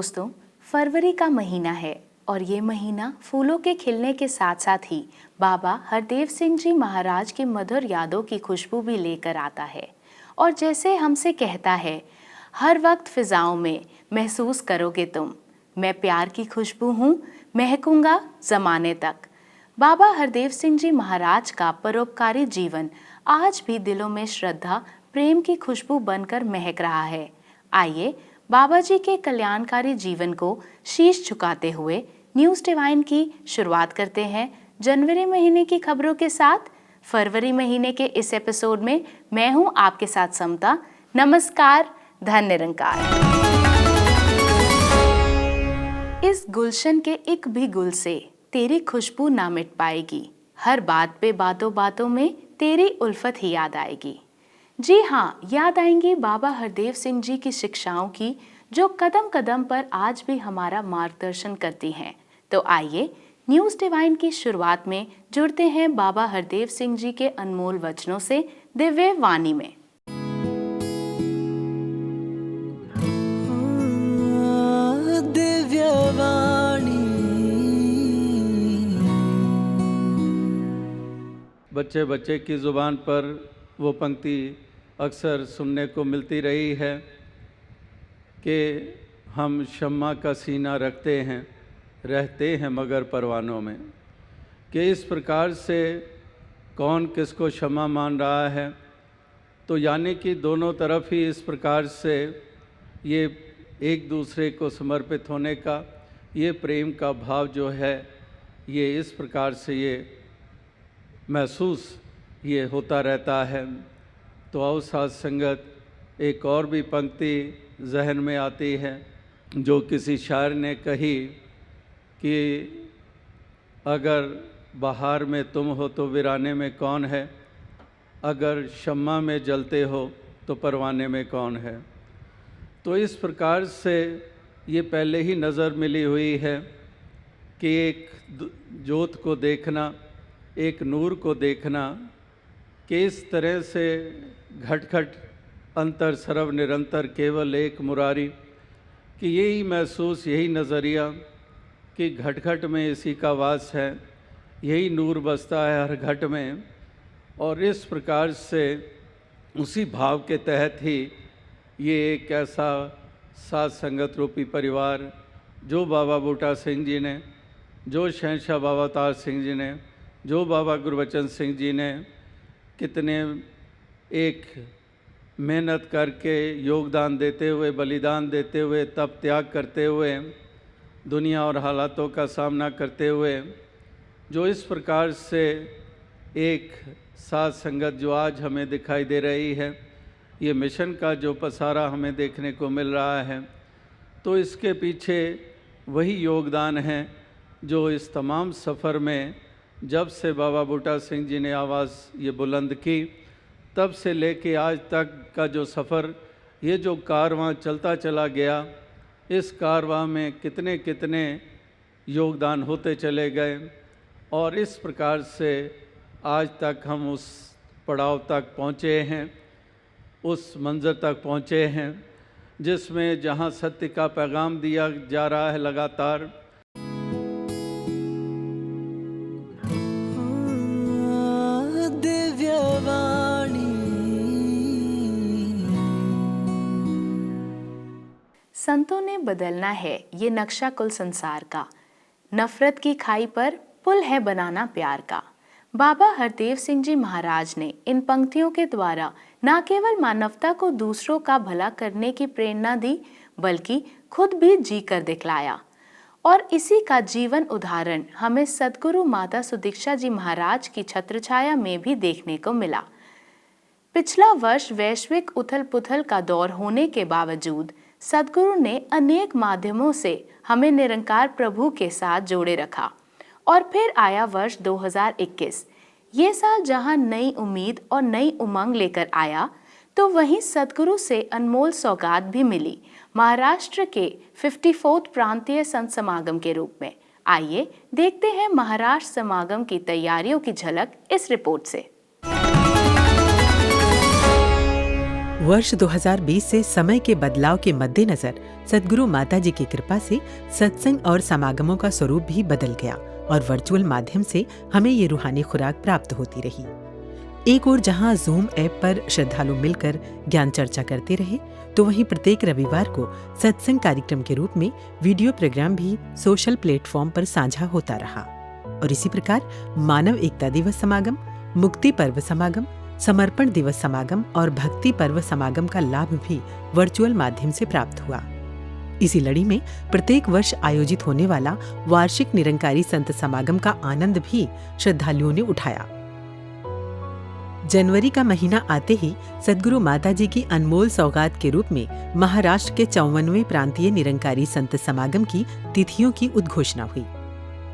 दोस्तों, फरवरी का महीना है और ये महीना फूलों के खिलने के साथ साथ ही बाबा हरदेव सिंह जी महाराज की मधुर यादों की खुशबू भी लेकर आता है। और जैसे हमसे कहता है, हर वक्त फिजाओं में महसूस करोगे तुम, मैं प्यार की खुशबू हूँ, महकूंगा ज़माने तक। बाबा हरदेव सिंह जी महाराज का परोपकारी जीवन आज भी दिलों में श्रद्धा, प्रेम की खुशबू बनकर महक रहा है। आइए बाबा जी के कल्याणकारी जीवन को शीश झुकाते हुए न्यूज़ डिवाइन की शुरुआत करते हैं जनवरी महीने की खबरों के साथ। फरवरी महीने के इस एपिसोड में मैं हूं आपके साथ समता। नमस्कार, धन निरंकार। इस गुलशन के एक भी गुल से तेरी खुशबू ना मिट पाएगी, हर बात पे बातों बातों में तेरी उल्फत ही याद आएगी। जी हाँ, याद आएंगी बाबा हरदेव सिंह जी की शिक्षाओं की, जो कदम कदम पर आज भी हमारा मार्गदर्शन करती हैं। तो आइए न्यूज़ डिवाइन की शुरुआत में जुड़ते हैं बाबा हरदेव सिंह जी के अनमोल वचनों से दिव्य वाणी में। दिव्य वाणी। बच्चे बच्चे की ज़ुबान पर वो पंक्ति अक्सर सुनने को मिलती रही है कि हम शम्मा का सीना रखते हैं, रहते हैं मगर परवानों में। कि इस प्रकार से कौन किसको शम्मा मान रहा है, तो यानी कि दोनों तरफ ही इस प्रकार से ये एक दूसरे को समर्पित होने का, ये प्रेम का भाव जो है, ये इस प्रकार से ये महसूस ये होता रहता है। तो आओ साथ संगत, एक और भी पंक्ति जहन में आती है जो किसी शायर ने कही कि अगर बहार में तुम हो तो वीराने में कौन है, अगर शम्मा में जलते हो तो परवाने में कौन है। तो इस प्रकार से ये पहले ही नज़र मिली हुई है कि एक जोत को देखना, एक नूर को देखना, कि इस तरह से घट घट अंतर सर्व निरंतर केवल एक मुरारी, कि यही महसूस, यही नज़रिया कि घट घट में इसी का वास है, यही नूर बसता है हर घट में। और इस प्रकार से उसी भाव के तहत ही ये एक ऐसा साथ संगत रूपी परिवार जो बाबा बूटा सिंह जी ने, जो शहंशाह बाबा तार सिंह जी ने, जो बाबा गुरबचन सिंह जी ने कितने एक मेहनत करके, योगदान देते हुए, बलिदान देते हुए, तप त्याग करते हुए, दुनिया और हालातों का सामना करते हुए, जो इस प्रकार से एक साथ संगत जो आज हमें दिखाई दे रही है, ये मिशन का जो पसारा हमें देखने को मिल रहा है, तो इसके पीछे वही योगदान है जो इस तमाम सफ़र में, जब से बाबा बूटा सिंह जी ने आवाज़ ये बुलंद की, तब से लेके आज तक का जो सफ़र, ये जो कारवां चलता चला गया, इस कारवां में कितने कितने योगदान होते चले गए। और इस प्रकार से आज तक हम उस पड़ाव तक पहुँचे हैं, उस मंज़र तक पहुँचे हैं जिसमें जहाँ सत्य का पैगाम दिया जा रहा है लगातार। संतों ने बदलना है ये नक्शा कुल संसार का, नफरत की खाई पर पुल है बनाना प्यार का। बाबा हरदेव सिंह जी महाराज ने इन पंक्तियों के द्वारा न केवल मानवता को दूसरों का भला करने की प्रेरणा दी, बल्कि खुद भी जी कर दिखलाया। और इसी का जीवन उदाहरण हमें सद्गुरु माता सुदीक्षा जी महाराज की छत्रछाया में भी देखने को मिला। पिछला वर्ष वैश्विक उथल पुथल का दौर होने के बावजूद सद्गुरु ने अनेक माध्यमों से हमें निरंकार प्रभु के साथ जोड़े रखा। और फिर आया वर्ष 2021, ये साल जहां नई उम्मीद और नई उमंग लेकर आया, तो वहीं सद्गुरु से अनमोल सौगात भी मिली, महाराष्ट्र के 54th प्रांतीय संत समागम के रूप में। आइए देखते हैं महाराष्ट्र समागम की तैयारियों की झलक इस रिपोर्ट से। वर्ष 2020 से समय के बदलाव के मद्देनजर सद्गुरु माता जी की कृपा से सत्संग और समागमों का स्वरूप भी बदल गया और वर्चुअल माध्यम से हमें ये रूहानी खुराक प्राप्त होती रही। एक ओर जहां जूम ऐप पर श्रद्धालु मिलकर ज्ञान चर्चा करते रहे, तो वहीं प्रत्येक रविवार को सत्संग कार्यक्रम के रूप में वीडियो प्रोग्राम भी सोशल प्लेटफॉर्म पर साझा होता रहा। और इसी प्रकार मानव एकता दिवस समागम, मुक्ति पर्व समागम, समर्पण दिवस समागम और भक्ति पर्व समागम का लाभ भी वर्चुअल माध्यम से प्राप्त हुआ। इसी लड़ी में प्रत्येक वर्ष आयोजित होने वाला वार्षिक निरंकारी संत समागम का आनंद भी श्रद्धालुओं ने उठाया। जनवरी का महीना आते ही सद्गुरु माता जी की अनमोल सौगात के रूप में महाराष्ट्र के 54वें प्रांतीय निरंकारी संत समागम की तिथियों की उद्घोषणा हुई।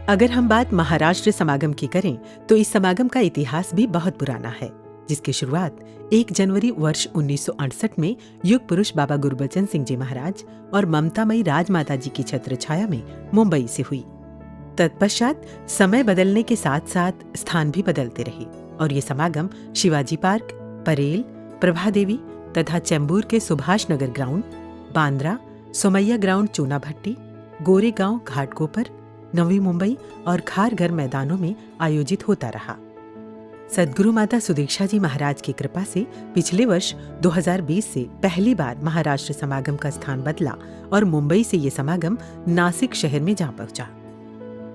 अगर हम बात महाराष्ट्र समागम की करें तो इस समागम का इतिहास भी बहुत पुराना है, जिसकी शुरुआत 1 जनवरी वर्ष 1968 में युग पुरुष बाबा गुरबचन सिंह जी महाराज और ममतामयी राजमाता जी की छत्र छाया में मुंबई से हुई। तत्पश्चात समय बदलने के साथ साथ स्थान भी बदलते रहे और ये समागम शिवाजी पार्क, परेल, प्रभा देवी तथा चेंबूर के सुभाष नगर ग्राउंड, बांद्रा, सोमैया ग्राउंड चूनाभट्टी, गोरेगांव घाटकोपर, नवी मुंबई और खारघर मैदानों में आयोजित होता रहा। सद्गुरु माता सुदीक्षा जी महाराज की कृपा से पिछले वर्ष 2020 से पहली बार महाराष्ट्र समागम का स्थान बदला और मुंबई से ये समागम नासिक शहर में जा पहुंचा।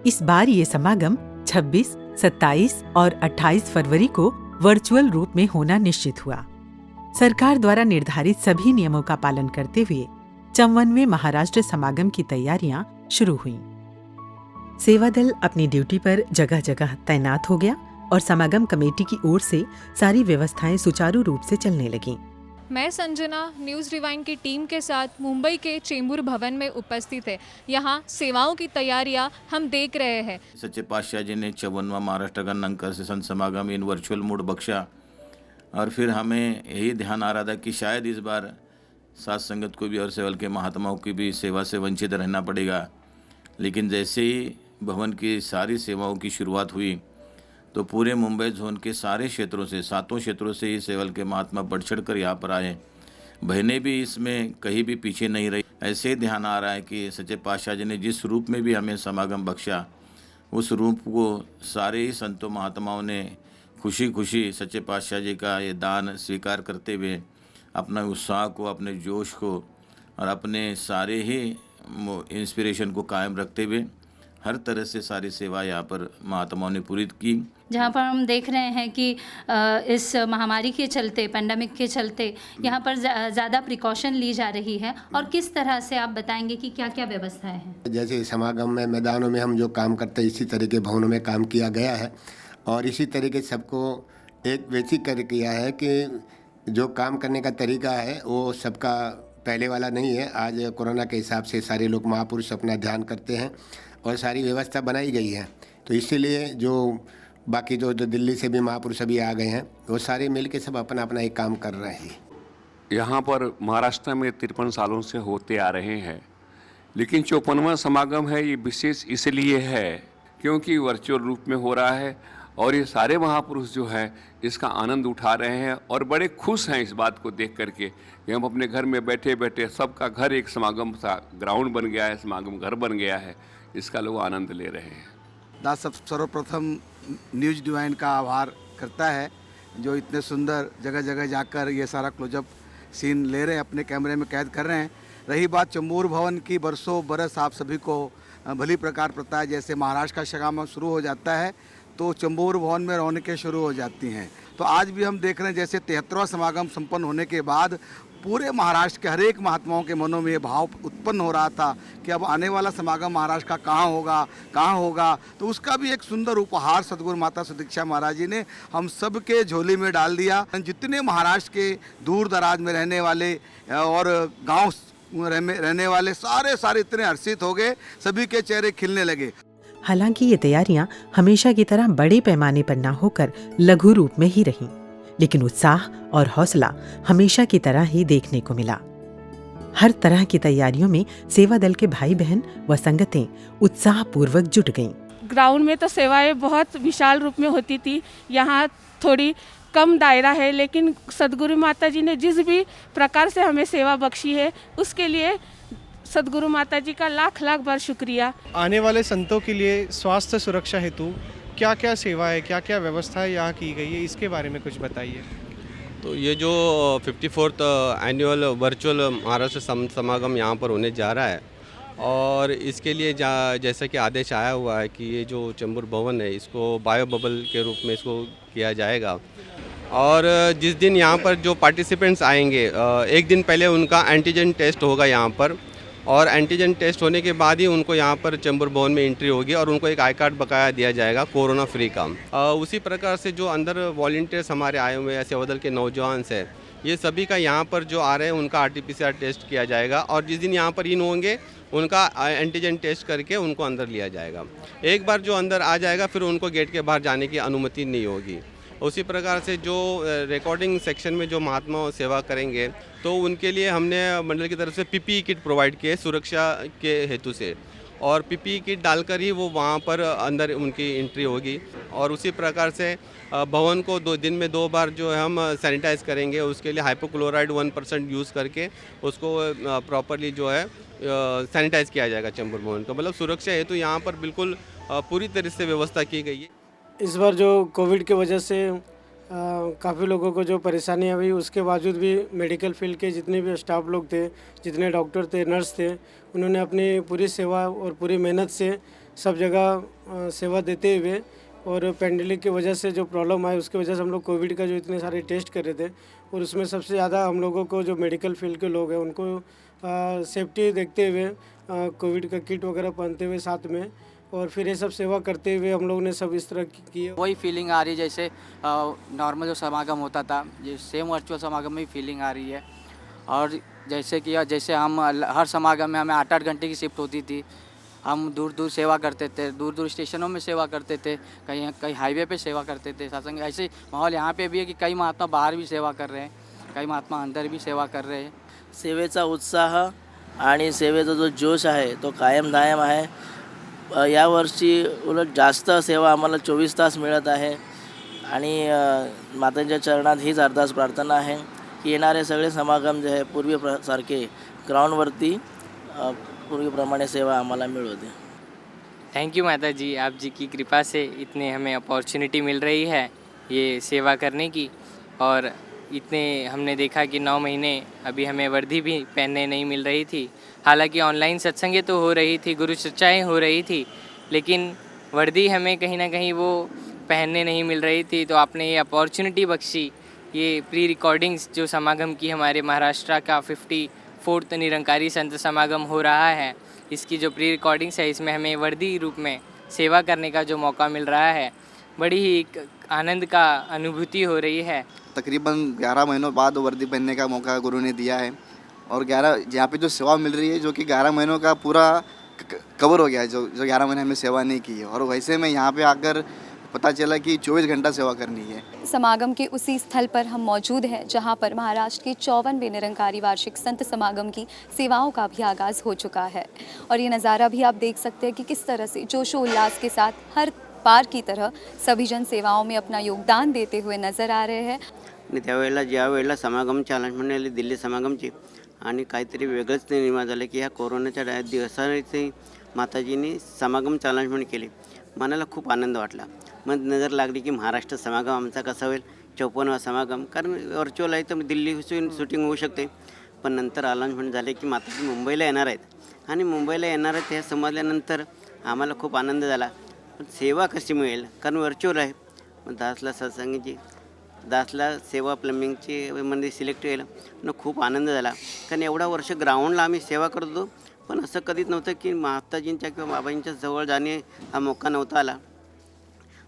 इस बार ये समागम 26, 27 और 28 फरवरी को वर्चुअल रूप में होना निश्चित हुआ। सरकार द्वारा निर्धारित सभी नियमों का पालन करते हुए 54वें महाराष्ट्र समागम की तैयारियां शुरू हुईं। सेवा दल अपनी ड्यूटी पर जगह जगह तैनात हो गया और समागम कमेटी की ओर से सारी व्यवस्थाएं सुचारू रूप से चलने लगीं। मैं संजना न्यूज़ रिवाइंड की टीम के साथ मुंबई के चेंबूर भवन में उपस्थित है। यहाँ सेवाओं की तैयारियां हम देख रहे हैं। सच्चे पातशाह जी ने 54वां महाराष्ट्र का नंकर से संत समागम इन वर्चुअल मोड बख्शा और फिर हमें यही ध्यान आ रहा था कि शायद इस बार साथ संगत को भी और सेवल के महात्माओं की भी सेवा से वंचित रहना पड़ेगा। लेकिन जैसे ही भवन की सारी सेवाओं की शुरुआत हुई तो पूरे मुंबई जोन के सारे क्षेत्रों से, 7 क्षेत्रों से ही सेवल के महात्मा बढ़ चढ़ कर यहाँ पर आए। बहनें भी इसमें कहीं भी पीछे नहीं रही। ऐसे ही ध्यान आ रहा है कि सच्चे पातशाह जी ने जिस रूप में भी हमें समागम बख्शा, उस रूप को सारे ही संतों महात्माओं ने खुशी खुशी सच्चे पातशाह जी का ये दान स्वीकार करते हुए अपना उत्साह को, अपने जोश को और अपने सारे ही इंस्पिरेशन को कायम रखते हुए हर तरह से सारी सेवा यहाँ पर महात्माओं ने पूरी की। जहाँ पर हम देख रहे हैं कि इस महामारी के चलते, पैंडेमिक के चलते यहाँ पर ज़्यादा प्रिकॉशन ली जा रही है, और किस तरह से आप बताएंगे कि क्या क्या व्यवस्थाएं हैं? जैसे समागम में मैदानों में हम जो काम करते हैं इसी तरह के भवनों में काम किया गया है और इसी तरीके सबको एक वैसी कर किया है कि जो काम करने का तरीका है वो सबका पहले वाला नहीं है। आज कोरोना के हिसाब से सारे लोग महापुरुष अपना ध्यान करते हैं और सारी व्यवस्था बनाई गई है। तो इसीलिए जो बाकी जो दिल्ली से भी महापुरुष अभी आ गए हैं वो सारे मिल के सब अपना अपना एक काम कर रहे हैं। यहाँ पर महाराष्ट्र में 53 सालों से होते आ रहे हैं, लेकिन 54वां समागम है ये विशेष इसलिए है क्योंकि वर्चुअल रूप में हो रहा है और ये सारे महापुरुष जो है इसका आनंद उठा रहे हैं और बड़े खुश हैं इस बात को देख करके कि हम अपने घर में बैठे बैठे, सबका घर एक समागम सा ग्राउंड बन गया है, समागम घर बन गया है, इसका लोग आनंद ले रहे हैं। सर्वप्रथम न्यूज़ डिवाइन का आभार करता है जो इतने सुंदर जगह जगह जाकर ये सारा क्लोजअप सीन ले रहे हैं, अपने कैमरे में कैद कर रहे हैं। रही बात चेंबूर भवन की, बरसों बरस आप सभी को भली प्रकार पता है, जैसे महाराष्ट्र का समागम शुरू हो जाता है तो चेंबूर भवन में रौनकें शुरू हो जाती हैं। तो आज भी हम देख रहे हैं जैसे 73वां समागम संपन्न होने के बाद पूरे महाराष्ट्र के हर एक महात्माओं के मनों में ये भाव उत्पन्न हो रहा था कि अब आने वाला समागम महाराष्ट्र का कहाँ होगा। तो उसका भी एक सुंदर उपहार सद्गुरु माता सुदीक्षा महाराज जी ने हम सब के झोली में डाल दिया। जितने महाराष्ट्र के दूर दराज में रहने वाले और गाँव रहने वाले सारे इतने हर्षित हो गए, सभी के चेहरे खिलने लगे। हालांकि ये तैयारियां हमेशा की तरह बड़े पैमाने पर न होकर लघु रूप में ही रहीं, लेकिन उत्साह और हौसला हमेशा की तरह ही देखने को मिला। हर तरह की तैयारियों में सेवा दल के भाई बहन व संगतें उत्साह पूर्वक जुट गईं। ग्राउंड में तो सेवाएं बहुत विशाल रूप में होती थी, यहाँ थोड़ी कम दायरा है, लेकिन सद्गुरु माता जी ने जिस भी प्रकार से हमें सेवा बख्शी है उसके लिए सद्गुरु माता जी का लाख लाख बार शुक्रिया। आने वाले संतों के लिए स्वास्थ्य सुरक्षा हेतु क्या क्या सेवा है, क्या क्या व्यवस्था है यहाँ की गई है, इसके बारे में कुछ बताइए। तो ये जो 54th एनुअल वर्चुअल महाराष्ट्र समागम यहाँ पर होने जा रहा है और इसके लिए जैसा कि आदेश आया हुआ है कि ये जो चेंबूर भवन है इसको बायो बबल के रूप में इसको किया जाएगा और जिस दिन यहाँ पर जो पार्टिसिपेंट्स आएंगे एक दिन पहले उनका एंटीजन टेस्ट होगा यहाँ पर और एंटीजन टेस्ट होने के बाद ही उनको यहाँ पर चेंबूर भवन में एंट्री होगी और उनको एक आई कार्ड बकाया दिया जाएगा कोरोना फ्री का। उसी प्रकार से जो अंदर वॉलंटियर्स हमारे आए हुए हैं सेवादल के नौजवान हैं ये सभी का यहाँ पर जो आ रहे हैं उनका RT-PCR टेस्ट किया जाएगा और जिस दिन यहाँ पर इन होंगे उनका एंटीजन टेस्ट करके उनको अंदर लिया जाएगा। एक बार जो अंदर आ जाएगा फिर उनको गेट के बाहर जाने की अनुमति नहीं होगी। उसी प्रकार से जो रिकॉर्डिंग सेक्शन में जो महात्मा सेवा करेंगे तो उनके लिए हमने मंडल की तरफ से PPE किट प्रोवाइड किए सुरक्षा के हेतु से और PPE किट डालकर ही वो वहाँ पर अंदर उनकी एंट्री होगी। और उसी प्रकार से भवन को 2 दिन में 2 बार जो है हम सैनिटाइज करेंगे, उसके लिए हाइपोक्लोराइड 1% यूज़ करके उसको प्रॉपरली जो है सैनिटाइज किया जाएगा चेंबूर भवन को। मतलब सुरक्षा हेतु यहाँ पर बिल्कुल पूरी तरह से व्यवस्था की गई है। इस बार जो कोविड की वजह से काफ़ी लोगों को जो परेशानियाँ हुई उसके बावजूद भी मेडिकल फील्ड के जितने भी स्टाफ लोग थे, जितने डॉक्टर थे, नर्स थे, उन्होंने अपनी पूरी सेवा और पूरी मेहनत से सब जगह सेवा देते हुए और पेंडेमिक की वजह से जो प्रॉब्लम आई उसकी वजह से हम लोग कोविड का जो इतने सारे टेस्ट कर रहे थे और उसमें सबसे ज़्यादा हम लोगों को जो मेडिकल फील्ड के लोग हैं उनको सेफ्टी देखते हुए कोविड का किट वगैरह पहनते हुए साथ में और फिर ये सब सेवा करते हुए हम लोग ने सब इस तरह की वही फीलिंग आ रही है जैसे नॉर्मल जो समागम होता था ये सेम वर्चुअल समागम में फीलिंग आ रही है। और जैसे हम हर समागम में हमें 8-8 घंटे की शिफ्ट होती थी, हम दूर दूर सेवा करते थे, दूर दूर स्टेशनों में सेवा करते थे, कहीं हाईवे पे सेवा करते थे सत्संग। ऐसे माहौल यहाँ पे भी है कि कई महात्मा बाहर भी सेवा कर रहे हैं, कई महात्मा अंदर भी सेवा कर रहे हैं। सेवेचा उत्साह आणि सेवेचा जो जोश आहे तो कायम दायम आहे। यावर्षी उलट जास्त सेवा आम्हाला 24 तास मिळत आहे आणि मातांच्या चरणात हीच अरदास प्रार्थना आहे की येणारे सगळे समागम जे आहे पूर्वीसारखे ग्राउंडवरती पूर्वीप्रमाणे सेवा आम्हाला मिळू दे। थैंक यू माता जी, आप जी की कृपा से इतने हमें अपॉर्चुनिटी मिल रही है ये सेवा करने की। और इतने हमने देखा कि 9 महीने अभी हमें वर्दी भी पहनने नहीं मिल रही थी। हालांकि ऑनलाइन सत्संगें तो हो रही थी, गुरु चर्चाएँ हो रही थी, लेकिन वर्दी हमें कहीं ना कहीं वो पहनने नहीं मिल रही थी। तो आपने ये अपॉर्चुनिटी बख्शी, ये प्री रिकॉर्डिंग्स जो समागम की हमारे महाराष्ट्र का 54th निरंकारी संत समागम हो रहा है, इसकी जो प्री रिकॉर्डिंग्स है इसमें हमें वर्दी रूप में सेवा करने का जो मौका मिल रहा है, बड़ी ही एक आनंद का अनुभूति हो रही है। तकरीबन 11 महीनों बाद वर्दी पहनने का मौका गुरु ने दिया है और 11 यहाँ पे जो सेवा मिल रही है जो कि 11 महीनों का पूरा कवर हो गया है, जो 11 महीने हमें सेवा नहीं की है। और वैसे में यहाँ पे आकर पता चला कि 24 घंटा सेवा करनी है। समागम के उसी स्थल पर हम मौजूद हैं जहां पर महाराष्ट्र के 54वें निरंकारी वार्षिक संत समागम की सेवाओं का भी आगाज़ हो चुका है और ये नज़ारा भी आप देख सकते हैं कि किस तरह से जोशोल्लास के साथ हर बार की तरह सभी जन सेवाओं में अपना योगदान देते हुए नजर आ रहे हैं। त्यावेळेला ज्या वेळेला समागमची अनाउन्समेंट आली दिल्ली समागमची आणि काहीतरी वेगळंच ते निर्माण झालं की ह्या कोरोनाच्या दिवसांनी माताजींनी समागमची अनाउन्समेंट केली। मनाला खूप आनंद वाटला। मग नजर लागली की महाराष्ट्र समागम आमचा कसा होईल, 54वा समागम, कारण व्हर्च्युअल आहे तर दिल्ली शूटिंग होऊ शकते। पण नंतर अनाउन्समेंट झाले की माताजी मुंबईला येणार आहेत आणि मुंबईला येणार आहेत हे समजल्यानंतर आम्हाला खूप आनंद झाला। पण सेवा कशी मिळेल, कारण व्हर्च्युअल आहे। मग दासला सत्संगीची दासला सेवा प्लंबिंगची मध्ये सिलेक्ट केलं, खूप आनंद झाला। कारण एवढा वर्ष ग्राउंडला आम्ही सेवा करत होतो, पण असं कधीच नव्हतं की माताजींच्या किंवा बाबांच्या जवळ जाणे हा मौका नव्हता आला।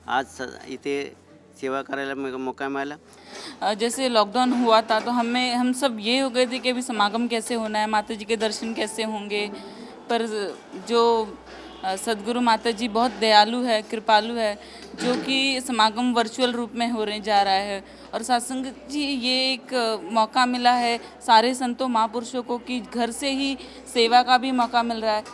आज इथे सेवा करायला मौका मिला। जैसे लॉकडाउन हुआ था तो हम सब ये हो गए थे कि अभी समागम कैसे होना है, माता जी के दर्शन कैसे होंगे। पर जो सद्गुरु माता जी बहुत दयालु है, कृपालु है, जो कि समागम वर्चुअल रूप में होने जा रहा है। और सत्संग जी ये एक मौका मिला है सारे संतों महापुरुषों को कि घर से ही सेवा का भी मौका मिल रहा है।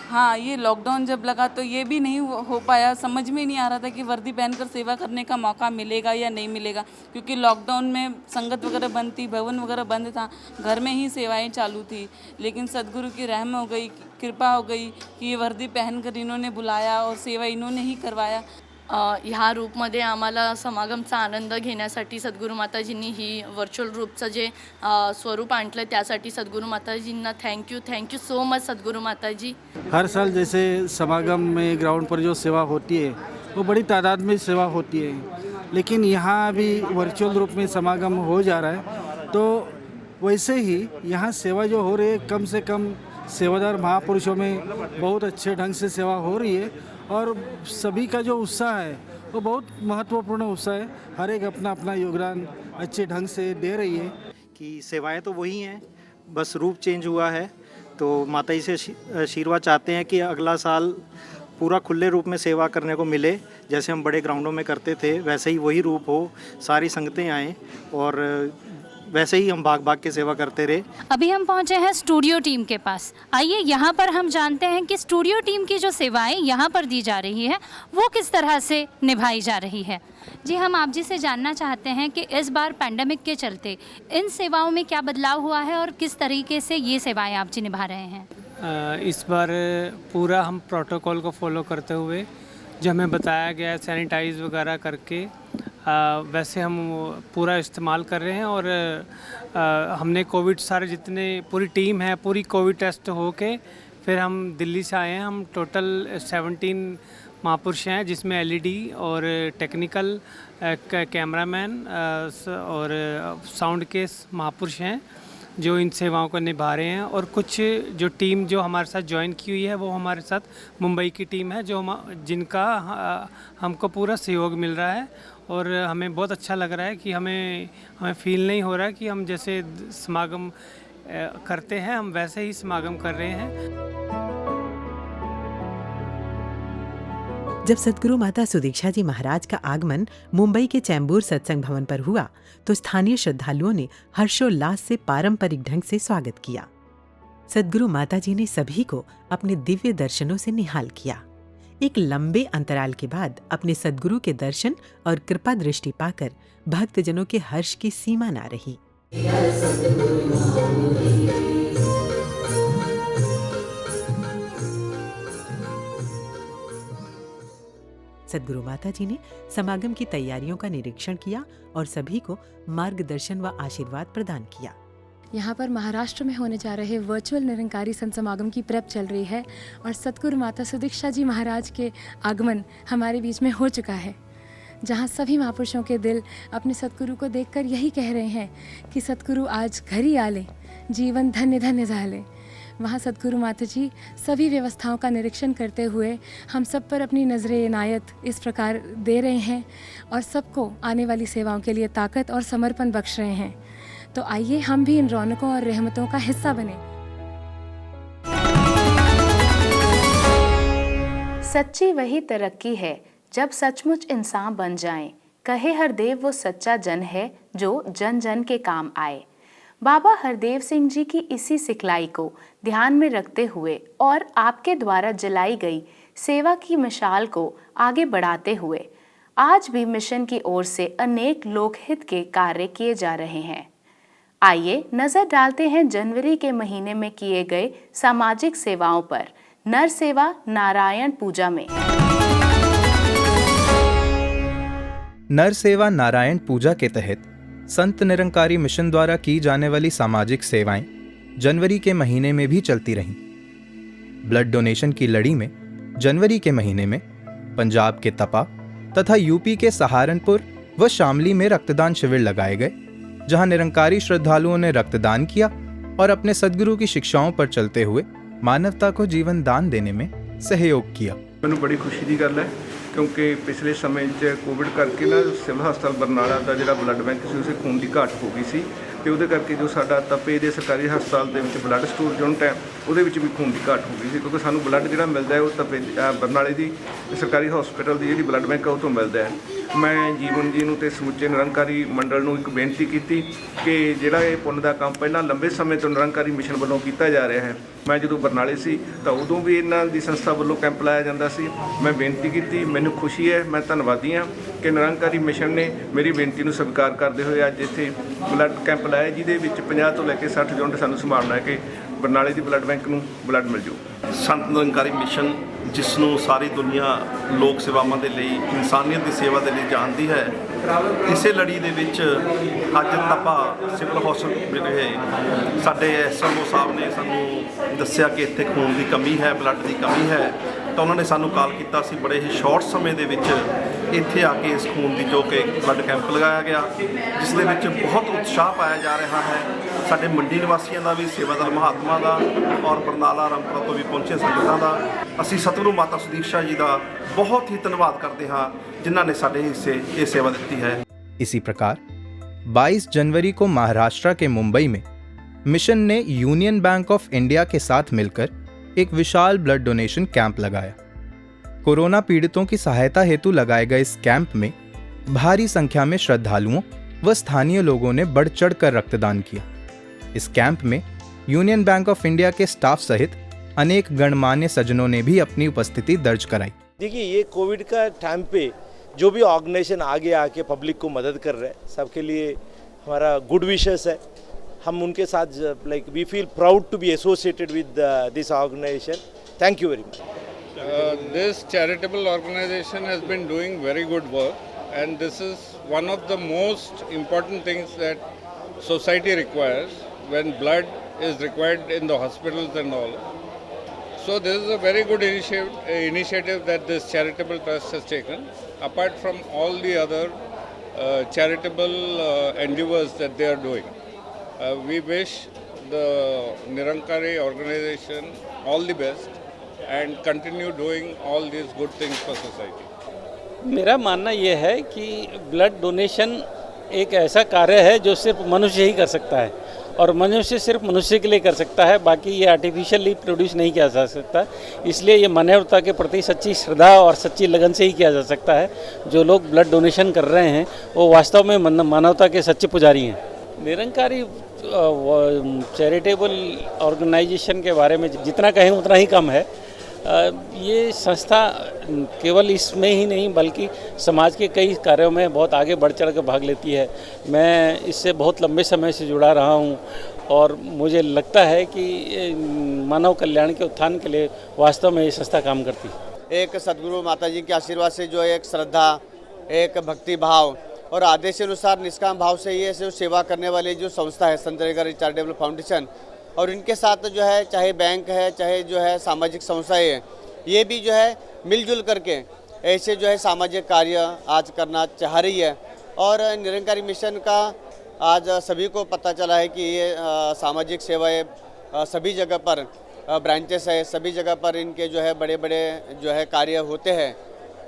हाँ, ये लॉकडाउन जब लगा तो ये भी नहीं हो पाया, समझ में नहीं आ रहा था कि वर्दी पहनकर सेवा करने का मौका मिलेगा या नहीं मिलेगा, क्योंकि लॉकडाउन में संगत वगैरह बंद थी, भवन वगैरह बंद था, घर में ही सेवाएं चालू थी। लेकिन सदगुरु की रहम हो गई, कृपा हो गई कि ये वर्दी पहनकर इन्होंने बुलाया और सेवा इन्होंने ही करवाया। ह्या रूपमध्ये आम्हाला समागमचा आनंद घेण्यासाठी सद्गुरू माताजींनी ही व्हर्च्युअल रूपचं जे स्वरूप आणलं त्यासाठी सद्गुरू माताजींना थैंक यू सो मच सद्गुरू माताजी। हर साल जैसे समागम में ग्राउंड पर जो सेवा होती है वो बड़ी तादाद में सेवा होती है, लेकिन यहाँ अभी वर्चुअल रूप में समागम हो जा रहा है, तो वैसे ही यहाँ सेवा जो हो रही है कम से कम सेवादार महापुरुषों में बहुत अच्छे ढंग से सेवा हो रही है और सभी का जो उत्साह है वो बहुत महत्वपूर्ण उत्साह है। हर एक अपना अपना योगदान अच्छे ढंग से दे रही है कि सेवाएं तो वही हैं, बस रूप चेंज हुआ है। तो माता जी से आशीर्वाद चाहते हैं कि अगला साल पूरा खुले रूप में सेवा करने को मिले, जैसे हम बड़े ग्राउंडों में करते थे वैसे ही वही रूप हो, सारी संगतें आएँ और वैसे ही हम भाग भाग के सेवा करते रहे। अभी हम पहुंचे हैं स्टूडियो टीम के पास। आइए यहाँ पर हम जानते हैं कि स्टूडियो टीम की जो सेवाएं यहाँ पर दी जा रही है वो किस तरह से निभाई जा रही है। जी, हम आप जी से जानना चाहते हैं कि इस बार पैंडेमिक के चलते इन सेवाओं में क्या बदलाव हुआ है और किस तरीके से ये सेवाएं आप जी निभा रहे हैं। इस बार पूरा हम प्रोटोकॉल को फॉलो करते हुए जो हमें बताया गया है, सैनिटाइज वगैरह करके वैसे हम पूरा इस्तेमाल कर रहे हैं। और हमने कोविड सारे जितने पूरी टीम है पूरी कोविड टेस्ट हो के फिर हम दिल्ली से आए हैं। हम टोटल 17 महापुरुष हैं, जिसमें एलईडी और टेक्निकल कैमरामैन और साउंड के महापुरुष हैं जो इन सेवाओं को निभा रहे हैं। और कुछ जो टीम जो हमारे साथ ज्वाइन की हुई है वो हमारे साथ मुंबई की टीम है जो जिनका हमको पूरा सहयोग मिल रहा है और हमें बहुत अच्छा लग रहा है कि हमें फील नहीं हो रहा है कि हम जैसे समागम करते हैं हम वैसे ही समागम कर रहे हैं। जब सद्गुरु माता सुदीक्षा जी महाराज का आगमन मुंबई के चैम्बूर सत्संग भवन पर हुआ तो स्थानीय श्रद्धालुओं ने हर्षोल्लास से पारंपरिक ढंग से स्वागत किया। सद्गुरु माता जी ने सभी को अपने दिव्य दर्शनों से निहाल किया। एक लंबे अंतराल के बाद अपने सद्गुरु के दर्शन और कृपा दृष्टि पाकर भक्तजनों के हर्ष की सीमा ना रही। सद्गुरु माता जी ने समागम की तैयारियों का निरीक्षण किया और सभी को मार्गदर्शन व आशीर्वाद प्रदान किया। यहाँ पर महाराष्ट्र में होने जा रहे वर्चुअल निरंकारी संत समागम की प्रेप चल रही है और सद्गुरु माता सुदीक्षा जी महाराज के आगमन हमारे बीच में हो चुका है, जहाँ सभी महापुरुषों के दिल अपने सद्गुरु को देखकर यही कह रहे हैं कि सद्गुरु आज घर ही आ ले, जीवन धन्य धन्य जा ले। वहाँ सद्गुरु माता जी सभी व्यवस्थाओं का निरीक्षण करते हुए हम सब पर अपनी नज़रे इनायत इस प्रकार दे रहे हैं और सबको आने वाली सेवाओं के लिए ताकत और समर्पण बख्श रहे हैं। तो आइए हम भी इन रौनकों और रहमतों का हिस्सा बने। सच्ची वही तरक्की है जब सचमुच इंसान बन जाएं, कहे हरदेव वो सच्चा जन है जो जन जन के काम आए। बाबा हरदेव सिंह जी की इसी सिखलाई को ध्यान में रखते हुए और आपके द्वारा जलाई गई सेवा की मिसाल को आगे बढ़ाते हुए आज भी मिशन की ओर से अनेक लोकहित के कार्य किए जा रहे हैं। आइए नजर डालते हैं जनवरी के महीने में किए गए सामाजिक सेवाओं पर। नर सेवा नारायण पूजा में नर सेवा नारायण पूजा के तहत संत निरंकारी मिशन द्वारा की जाने वाली सामाजिक सेवाएं जनवरी के महीने में भी चलती रहीं। ब्लड डोनेशन की लड़ी में जनवरी के महीने में पंजाब के तपा तथा यूपी के सहारनपुर व शामली में रक्तदान शिविर लगाए गए, जहां निरंकारी श्रद्धालुओं ने रक्तदान किया और अपने सद्गुरु की शिक्षाओं पर चलते हुए मानवता को जीवन दान देने में सहयोग किया। मैंने बड़ी खुशी की गल है क्योंकि पिछले समय कोविड करके ना सिविल हस्पताल बरनाला का जो ब्लड बैंक से उसे खून की घाट हो गई सी तो वो करके जो साडा तपे दे सरकारी हस्पताल के ब्लड स्टोर यूनिट है वो भी खून की घाट हो गई सी, क्योंकि सानू ब्लड जो मिलता है वो तपे बरनाले की सरकारी हॉस्पिटल की जी ब्लड बैंक है वो तो मिलता है। ਮੈਂ ਜੀਵਨ ਜੀ ਨੂੰ ਤੇ ਸਮੁੱਚੇ ਨਿਰੰਕਾਰੀ ਮੰਡਲ ਨੂੰ ਇੱਕ ਬੇਨਤੀ ਕੀਤੀ ਕਿ ਜਿਹੜਾ ਇਹ ਪੁੰਨ ਦਾ ਕੰਮ ਪਹਿਲਾਂ ਲੰਬੇ ਸਮੇਂ ਤੋਂ ਨਿਰੰਕਾਰੀ ਮਿਸ਼ਨ ਵੱਲੋਂ ਕੀਤਾ ਜਾ ਰਿਹਾ ਹੈ। ਮੈਂ ਜਦੋਂ ਬਰਨਾਲੇ ਸੀ ਤਾਂ ਉਦੋਂ ਵੀ ਇਹਨਾਂ ਦੀ ਸੰਸਥਾ ਵੱਲੋਂ ਕੈਂਪ ਲਾਇਆ ਜਾਂਦਾ ਸੀ। ਮੈਂ ਬੇਨਤੀ ਕੀਤੀ, ਮੈਨੂੰ ਖੁਸ਼ੀ ਹੈ, ਮੈਂ ਧੰਨਵਾਦੀ ਹਾਂ ਕਿ ਨਿਰੰਕਾਰੀ ਮਿਸ਼ਨ ਨੇ ਮੇਰੀ ਬੇਨਤੀ ਨੂੰ ਸਵੀਕਾਰ ਕਰਦੇ ਹੋਏ ਅੱਜ ਇੱਥੇ ਬਲੱਡ ਕੈਂਪ ਲਾਇਆ, ਜਿਹਦੇ ਵਿੱਚ 50 ਤੋਂ ਲੈ ਕੇ 60 ਯੂਨਿਟ ਸਾਨੂੰ ਸੰਭਾਵਨਾ ਹੈ ਕਿ ਬਰਨਾਲੇ ਦੀ ਬਲੱਡ ਬੈਂਕ ਨੂੰ ਬਲੱਡ ਮਿਲ ਜੂ। ਸੰਤ ਨਿਰੰਕਾਰੀ ਮਿਸ਼ਨ ਜਿਸ ਨੂੰ ਸਾਰੀ ਦੁਨੀਆ ਲੋਕ ਸੇਵਾਵਾਂ ਦੇ ਲਈ, ਇਨਸਾਨੀਅਤ ਦੀ ਸੇਵਾ ਦੇ ਲਈ ਜਾਣਦੀ ਹੈ, ਇਸੇ ਲੜੀ ਦੇ ਵਿੱਚ ਅੱਜ ਤਪਾ ਸਿਵਲ ਹਸਪਤਾਲ ਵਿਖੇ ਸਾਡੇ ਐਸਐਮਓ ਸਾਹਿਬ ਨੇ ਸਾਨੂੰ ਦੱਸਿਆ ਕਿ ਇੱਥੇ ਖੂਨ ਦੀ ਕਮੀ ਹੈ, ਬਲੱਡ ਦੀ ਕਮੀ ਹੈ। ਤਾਂ ਉਹਨਾਂ ਨੇ ਸਾਨੂੰ ਕਾਲ ਕੀਤਾ ਸੀ, ਬੜੇ ਹੀ ਸ਼ਾਰਟ ਸਮੇਂ ਦੇ ਵਿੱਚ ਇੱਥੇ ਆ ਕੇ ਇਸ ਖੂਨ ਦੀ ਜੋ ਕਿ ਬਲੱਡ ਕੈਂਪ ਲਗਾਇਆ ਗਿਆ, ਜਿਸ ਦੇ ਵਿੱਚ ਬਹੁਤ ਉਤਸ਼ਾਹ ਪਾਇਆ ਜਾ ਰਿਹਾ ਹੈ। ਸਾਡੇ ਮੰਡੀ ਨਿਵਾਸੀਆਂ ਦਾ ਵੀ, ਸੇਵਾਦਾਰ ਮਹਾਤਮਾ ਦਾ ਔਰ ਬਰਨਾਲਾ ਰਾਮਪੁਰਾ ਤੋਂ ਵੀ ਪਹੁੰਚੇ ਸੰਗਤਾਂ ਦਾ ਅਸੀਂ ਸਤਿਗੁਰੂ ਮਾਤਾ ਸੁਦੀक्षा जी ਦਾ बहुत ही ਧੰਨਵਾਦ ਕਰਦੇ ਹਾਂ, ਜਿਨ੍ਹਾਂ ਨੇ ਸਾਡੇ ਹਿੱਸੇ ਇਹ सेवा दी है। इसी प्रकार 22 जनवरी को महाराष्ट्र के मुंबई में मिशन ने यूनियन बैंक ऑफ इंडिया के साथ मिलकर एक विशाल ब्लड डोनेशन कैंप लगाया। कोरोना पीड़ितों की सहायता हेतु लगाए गए इस कैंप में भारी संख्या में श्रद्धालुओं व स्थानीय लोगों ने बढ़ चढ़कर रक्तदान किया। इस कैंप में यूनियन बैंक ऑफ इंडिया के स्टाफ सहित अनेक गणमान्य सज्जनों ने भी अपनी उपस्थिति दर्ज कराई। देखिए, ये कोविड का टाइम पे जो भी ऑर्गेनाइजेशन आगे आके पब्लिक को मदद कर रहे हैं, सबके लिए हमारा गुड विशेस है। हम उनके साथ like we feel proud to be associated with this organisation. Thank you very much. This charitable organization has been doing very good work, and this is one of the most important things that society requires when blood is required in the hospitals and all. So this is a very good initiative that this charitable trust has taken, apart from all the other charitable endeavors that they are doing. We wish the Nirankari organization all the best and continue doing all these good things for society. मेरा मानना ये है कि blood donation एक ऐसा कार्य है जो सिर्फ मनुष्य ही कर सकता है, और मनुष्य सिर्फ मनुष्य के लिए कर सकता है, बाकी ये आर्टिफिशियली प्रोड्यूस नहीं किया जा सकता। इसलिए ये मानवता के प्रति सच्ची श्रद्धा और सच्ची लगन से ही किया जा सकता है। जो लोग ब्लड डोनेशन कर रहे हैं वो वास्तव में मानवता के सच्चे पुजारी हैं। निरंकारी चैरिटेबल ऑर्गेनाइजेशन के बारे में जितना कहें उतना ही कम है। ये संस्था केवल इसमें ही नहीं बल्कि समाज के कई कार्यों में बहुत आगे बढ़ चढ़ कर भाग लेती है। मैं इससे बहुत लंबे समय से जुड़ा रहा हूँ और मुझे लगता है कि मानव कल्याण के उत्थान के लिए वास्तव में ये संस्था काम करती है। एक सद्गुरु माता जी के आशीर्वाद से जो एक श्रद्धा, एक भक्ति भाव और आदेश अनुसार निष्काम भाव से ये जो सेवा करने वाली जो संस्था है संत निरंकारी चैरिटेबल फाउंडेशन, और इनके साथ जो है चाहे बैंक है चाहे जो है सामाजिक संस्थाएं है, ये भी जो है मिलजुल करके ऐसे जो है सामाजिक कार्य आज करना चाह रही है। और निरंकारी मिशन का आज सभी को पता चला है कि ये सामाजिक सेवाएं सभी जगह पर ब्रांचेस है, सभी जगह पर इनके जो है बड़े बड़े जो है कार्य होते हैं।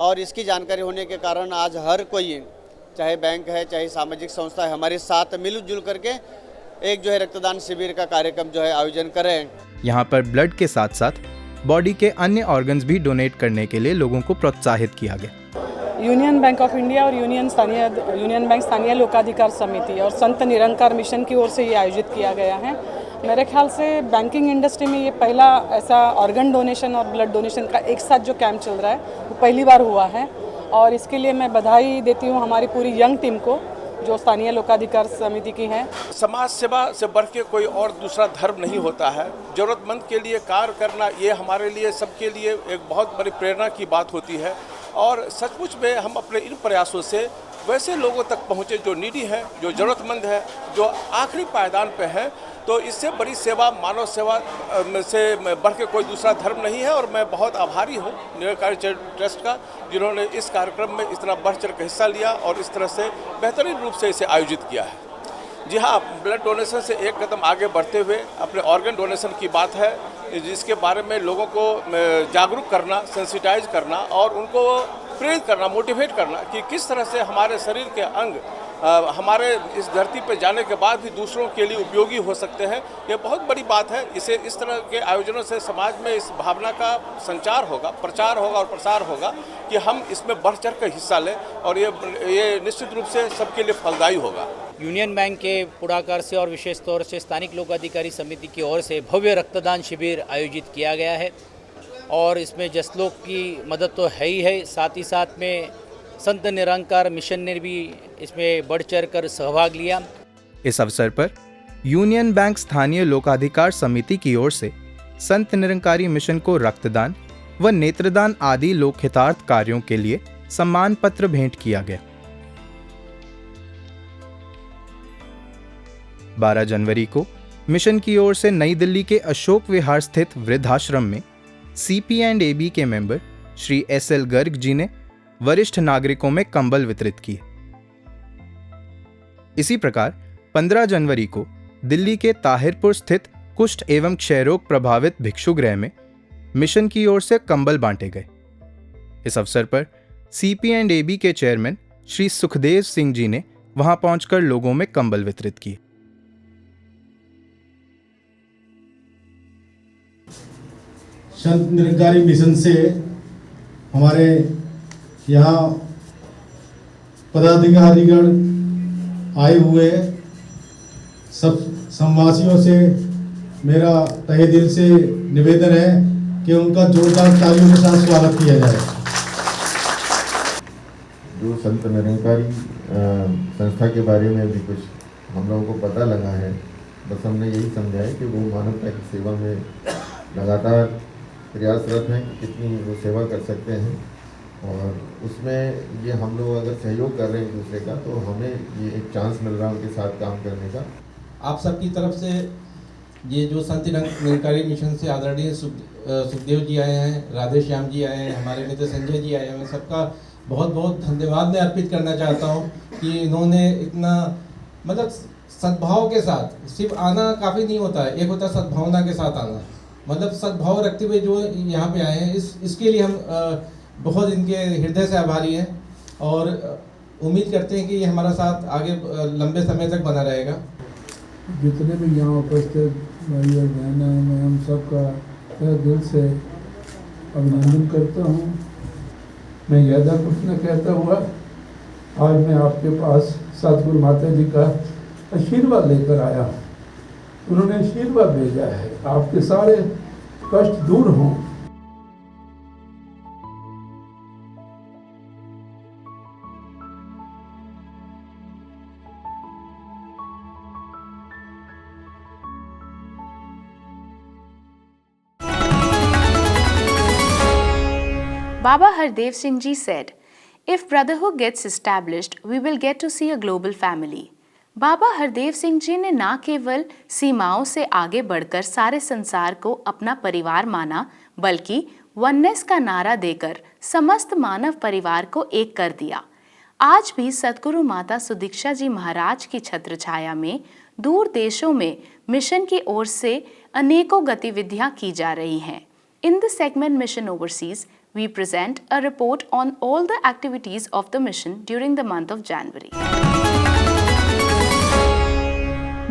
और इसकी जानकारी होने के कारण आज हर कोई चाहे बैंक है चाहे सामाजिक संस्था है हमारे साथ मिलजुल करके एक जो है रक्तदान शिविर का कार्यक्रम जो है आयोजन करें। यहाँ पर ब्लड के साथ साथ बॉडी के अन्य ऑर्गन्स भी डोनेट करने के लिए लोगों को प्रोत्साहित किया गया। यूनियन बैंक ऑफ इंडिया और यूनियन बैंक स्थानीय लोकाधिकार समिति और संत निरंकार मिशन की ओर से ये आयोजित किया गया है। मेरे ख्याल से बैंकिंग इंडस्ट्री में ये पहला ऐसा ऑर्गन डोनेशन और ब्लड डोनेशन का एक साथ जो कैंप चल रहा है वो पहली बार हुआ है, और इसके लिए मैं बधाई देती हूँ हमारी पूरी यंग टीम को जो स्थानीय लोकाधिकार समिति की है। समाज सेवा से बढ़ के कोई और दूसरा धर्म नहीं होता है। ज़रूरतमंद के लिए कार्य करना ये हमारे लिए सबके लिए एक बहुत बड़ी प्रेरणा की बात होती है, और सचमुच में हम अपने इन प्रयासों से वैसे लोगों तक पहुँचे जो नीडी है, जो ज़रूरतमंद है, जो आखिरी पायदान पे है। तो इससे बड़ी सेवा मानव सेवा से बढ़ के कोई दूसरा धर्म नहीं है। और मैं बहुत आभारी हूँ निरंकारी चैरिटेबल ट्रस्ट का, जिन्होंने इस कार्यक्रम में इतना बढ़ चढ़ कर हिस्सा लिया और इस तरह से बेहतरीन रूप से इसे आयोजित किया है। जी हाँ, ब्लड डोनेशन से एक कदम आगे बढ़ते हुए अपने ऑर्गन डोनेशन की बात है, जिसके बारे में लोगों को जागरूक करना, सेंसिटाइज करना और उनको प्रेरित करना, मोटिवेट करना कि किस तरह से हमारे शरीर के अंग हमारे इस धरती पर जाने के बाद भी दूसरों के लिए उपयोगी हो सकते हैं। ये बहुत बड़ी बात है। इसे इस तरह के आयोजनों से समाज में इस भावना का संचार होगा, प्रचार होगा और प्रसार होगा कि हम इसमें बढ़ चढ़ कर हिस्सा लें और ये निश्चित रूप से सबके लिए फलदायी होगा। यूनियन बैंक के पुढाकार से और विशेष तौर से स्थानिक लोक अधिकारी समिति की ओर से भव्य रक्तदान शिविर आयोजित किया गया है और इसमें जसलोक की मदद तो है ही है, साथ ही साथ में संत निरंकार मिशन ने भी इसमें बढ़ चढ़ कर सहभाग लिया। इस अवसर पर यूनियन बैंक स्थानीय लोकाधिकार समिति की ओर से संत निरंकारी मिशन को रक्तदान व नेत्रदान आदि लोकहितार्थ कार्यों के लिए सम्मान पत्र भेंट किया गया। 12 जनवरी को मिशन की ओर से नई दिल्ली के अशोक विहार स्थित वृद्धाश्रम में CP&AB के मेंबर श्री SL गर्ग जी ने वरिष्ठ नागरिकों में कंबल वितरित किए। इसी प्रकार 15 जनवरी को दिल्ली के ताहिरपुर स्थित कुष्ठ एवं क्षयरोग प्रभावित भिक्षुगृह में मिशन की ओर से कंबल बांटे गए। इस अवसर पर CP&AB के चेयरमैन श्री सुखदेव सिंह जी ने वहां पहुंचकर लोगों में कंबल वितरित किए। संत निरंकारी मिशन से हमारे यहाँ पदाधिकारीगण आए हुए सब संवासियों से मेरा तहे दिल से निवेदन है कि उनका जोरदार तालियों के साथ स्वागत किया जाए। जो संत निरंकारी संस्था के बारे में भी कुछ हम लोगों को पता लगा है, बस हमने यही समझा है कि वो मानवता की सेवा में लगातार प्रयासरत हैं कि कितनी वो सेवा कर सकते हैं और उसमें ये हम लोग अगर सहयोग कर रहे हैं एक दूसरे का तो हमें ये एक चांस मिल रहा है उनके साथ काम करने का। आप सबकी तरफ से ये जो संत निरंकारी मिशन से आदरणीय सुखदेव जी आए हैं, राधे श्याम जी आए हैं, हमारे मित्र संजय जी आए हैं, मैं सबका बहुत बहुत धन्यवाद मैं अर्पित करना चाहता हूँ कि इन्होंने इतना मतलब सद्भाव के साथ, सिर्फ आना काफ़ी नहीं होता है, एक होता है सद्भावना के साथ आना, मतलब सद्भाव रखते हुए जो यहाँ पे आए हैं इसके लिए हम बहुत इनके हृदय से आभारी हैं और उम्मीद करते हैं कि ये हमारा साथ आगे लंबे समय तक बना रहेगा। जितने भी यहाँ उपस्थित भाई और बहन हैं, मैं हम सबका तहे दिल से अभिनंदन करता हूँ। मैं ज़्यादा कुछ न कहता हुआ आज मैं आपके पास सतगुरु माता जी का आशीर्वाद लेकर आया हूँ। उन्होंने आशीर्वाद भेजा है आपके सारे कष्ट दूर हों। Baba Hardev Singh ji said, "If brotherhood gets established, we will get to see a global family." बाबा हरदेव सिंह जी ने ना केवल सीमाओं से आगे बढ़कर सारे संसार को अपना परिवार माना, बल्कि वननेस का नारा देकर समस्त मानव परिवार को एक कर दिया। आज भी सतगुरु माता सुदीक्षा जी महाराज की छत्र छाया में दूर देशों में मिशन की ओर से अनेकों गतिविधियां की जा रही हैं। In the segment Mission Overseas, we present a report on all the activities of the mission during the month of January.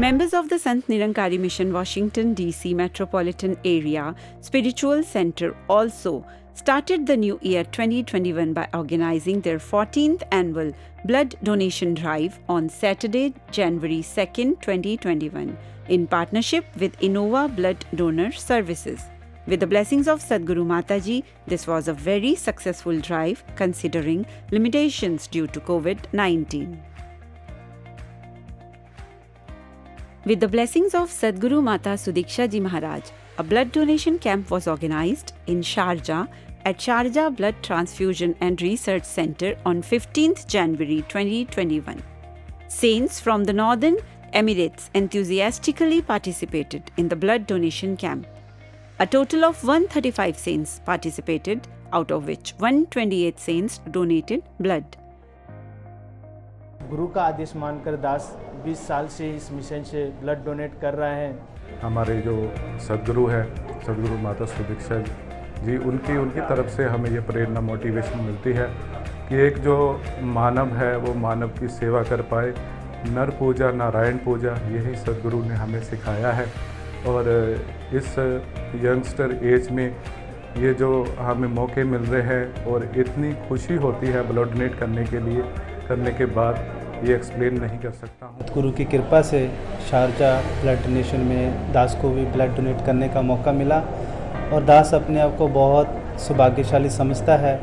Members of the Sant Nirankari Mission Washington DC Metropolitan Area Spiritual Center also started the new year 2021 by organizing their 14th annual blood donation drive on Saturday, January 2nd, 2021 in partnership with Innova Blood Donor Services. With the blessings of Sadhguru Mataji, this was a very successful drive considering limitations due to COVID-19. With the blessings of Sadhguru Mata Sudiksha Ji Maharaj, a blood donation camp was organized in Sharjah at Sharjah Blood Transfusion and Research Center on 15th January 2021. Saints from the Northern Emirates enthusiastically participated in the blood donation camp. A total of 135 saints participated, out of which 128 saints donated blood. गुरु का आदेश मानकर दास 20 साल से इस mission से blood donate कर रहे हैं। हमारे जो सद्गुरु है, सद्गुरु माता सुदीक्षा जी, उनकी तरफ से हमें ये प्रेरणा मोटिवेशन मिलती है कि एक जो मानव है वो मानव की सेवा कर पाए। नर पूजा नारायण पूजा यही सदगुरु ने हमें सिखाया है। और इस यंगस्टर एज में ये जो हमें मौके मिल रहे हैं और इतनी खुशी होती है ब्लड डोनेट करने के बाद ये एक्सप्लेन नहीं कर सकता हूँ। गुरु की कृपा से शारजाह ब्लड डोनेशन में दास को भी ब्लड डोनेट करने का मौका मिला और दास अपने आप को बहुत सौभाग्यशाली समझता है।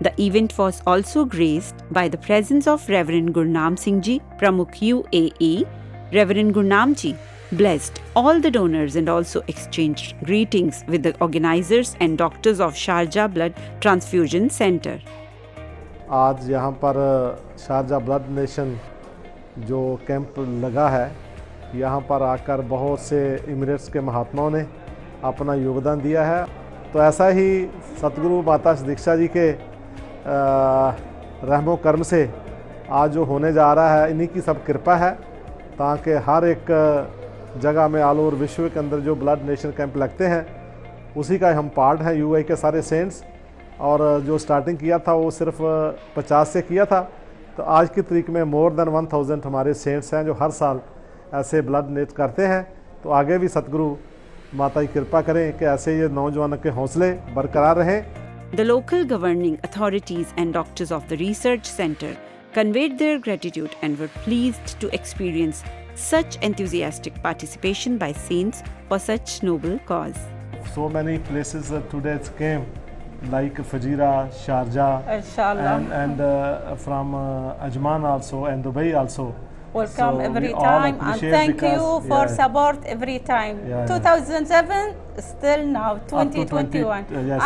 The event was also graced by the presence of Reverend Gurnam Singh Ji, Pramukh UAE. Reverend Gurnam Ji blessed all the donors and also exchanged greetings with the organizers and doctors of Sharjah Blood Transfusion Center. आज यहाँ पर Sharjah blood donation जो camp लगा है, यहाँ पर आकर बहुत से इमिरेट्स के महात्माओं ने अपना योगदान दिया है। तो ऐसा ही सतगुरु माता दीक्षा जी के रहमो कर्म से आज जो होने जा रहा है, इन्हीं की सब कृपा है, ताकि हर एक जगह में ऑल ओवर विश्व के अंदर जो ब्लड डोनेशन कैंप लगते हैं उसी का हम पार्ट हैं, यूआई के सारे सेंट्स। और जो स्टार्टिंग किया था वो सिर्फ 50 से किया था, तो आज की तारीख में मोर देन 1000 हमारे सेंट्स हैं जो हर साल ऐसे ब्लड डोनेट करते हैं। तो आगे भी सतगुरु माता की कृपा करें कि ऐसे ये नौजवानों के हौसले बरकरार रहें। The local governing authorities and doctors of the research center conveyed their gratitude and were pleased to experience such enthusiastic participation by saints for such noble cause. So many places today came, like Fajira, Sharjah, and from Ajman also and Dubai also. Welcome so every time and thank you for support every time. 2007 still now 2021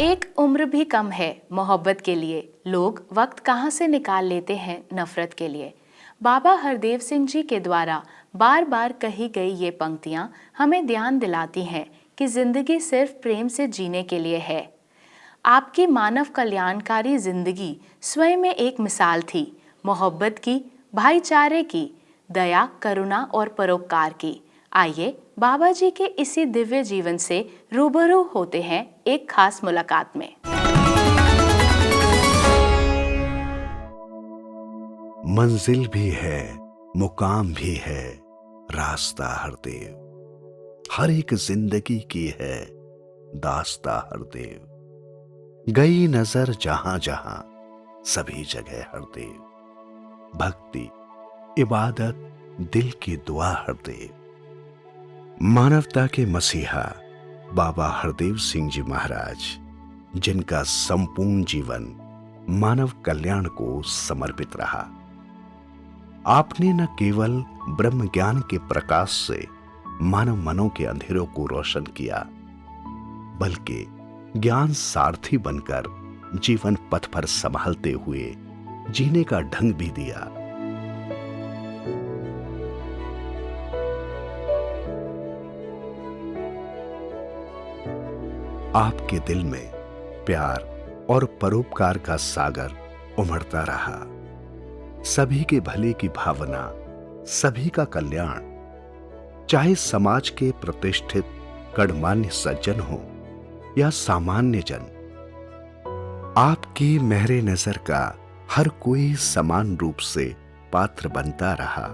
एक उम्र भी कम है मोहब्बत के लिए, लोग वक्त कहाँ से निकाल लेते हैं नफरत के लिए। बाबा हरदेव सिंह जी के द्वारा बार बार कही गई ये पंक्तियाँ हमें ध्यान दिलाती हैं कि जिंदगी सिर्फ प्रेम से जीने के लिए है। आपकी मानव कल्याणकारी जिंदगी स्वयं में एक मिसाल थी, मोहब्बत की, भाईचारे की, दया, करुणा और परोपकार की। आइए बाबा जी के इसी दिव्य जीवन से रूबरू होते हैं एक खास मुलाकात में। मंजिल भी है, मुकाम भी है, रास्ता हर देव, हर एक जिंदगी की है दास्ता हर देव। गई नजर जहां जहां, सभी जगह हर देव। भक्ति, इबादत, दिल की दुआ हर देव। मानवता के मसीहा बाबा हरदेव सिंह जी महाराज, जिनका संपूर्ण जीवन मानव कल्याण को समर्पित रहा। आपने न केवल ब्रह्म ज्ञान के प्रकाश से मानव मनों के अंधेरों को रोशन किया, बल्कि ज्ञान सारथी बनकर जीवन पथ पर संभालते हुए जीने का ढंग भी दिया। आपके दिल में प्यार और परोपकार का सागर उमड़ता रहा। सभी के भले की भावना, सभी का कल्याण, चाहे समाज के प्रतिष्ठित गणमान्य सज्जन हो या सामान्य जन, आपकी मेहरे नजर का हर कोई समान रूप से पात्र बनता रहा।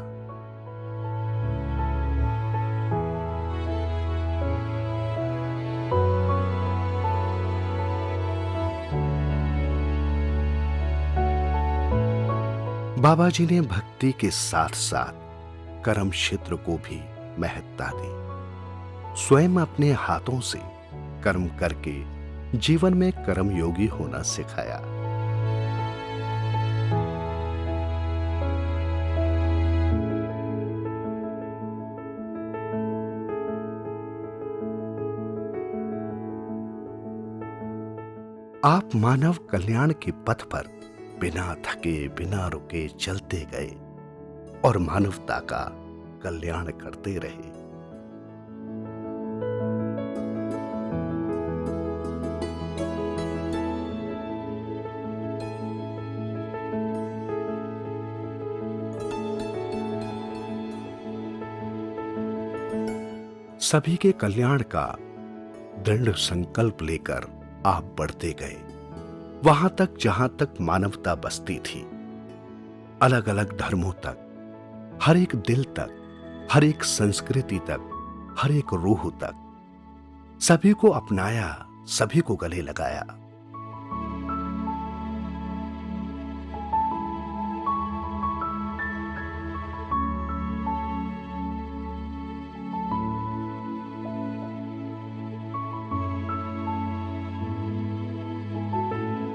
बाबा जी ने भक्ति के साथ साथ कर्म क्षेत्र को भी महत्ता दी। स्वयं अपने हाथों से कर्म करके जीवन में कर्मयोगी होना सिखाया। आप मानव कल्याण के पथ पर बिना थके बिना रुके चलते गए और मानवता का कल्याण करते रहे। सभी के कल्याण का दृढ़ संकल्प लेकर आप बढ़ते गए, वहां तक जहां तक मानवता बसती थी। अलग अलग धर्मों तक, हर एक दिल तक, हर एक संस्कृति तक, हर एक रूह तक, सभी को अपनाया, सभी को गले लगाया।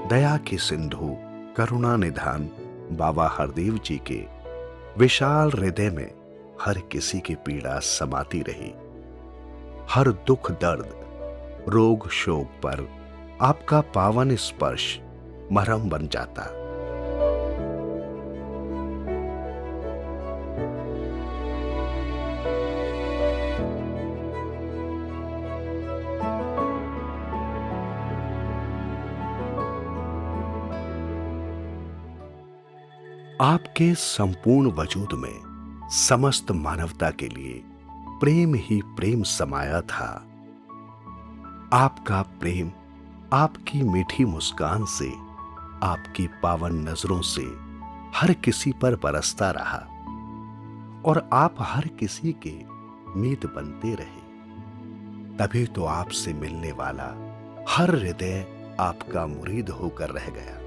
दया की सिंधु, करुणा निधान बाबा हरदेव जी के विशाल हृदय में हर किसी की पीड़ा समाती रही। हर दुख दर्द, रोग शोक पर आपका पावन स्पर्श मरहम बन जाता। आपके संपूर्ण वजूद में समस्त मानवता के लिए प्रेम ही प्रेम समाया था। आपका प्रेम आपकी मीठी मुस्कान से, आपकी पावन नजरों से हर किसी पर बरसता रहा और आप हर किसी के मीत बनते रहे। तभी तो आपसे मिलने वाला हर हृदय आपका मुरीद होकर रह गया।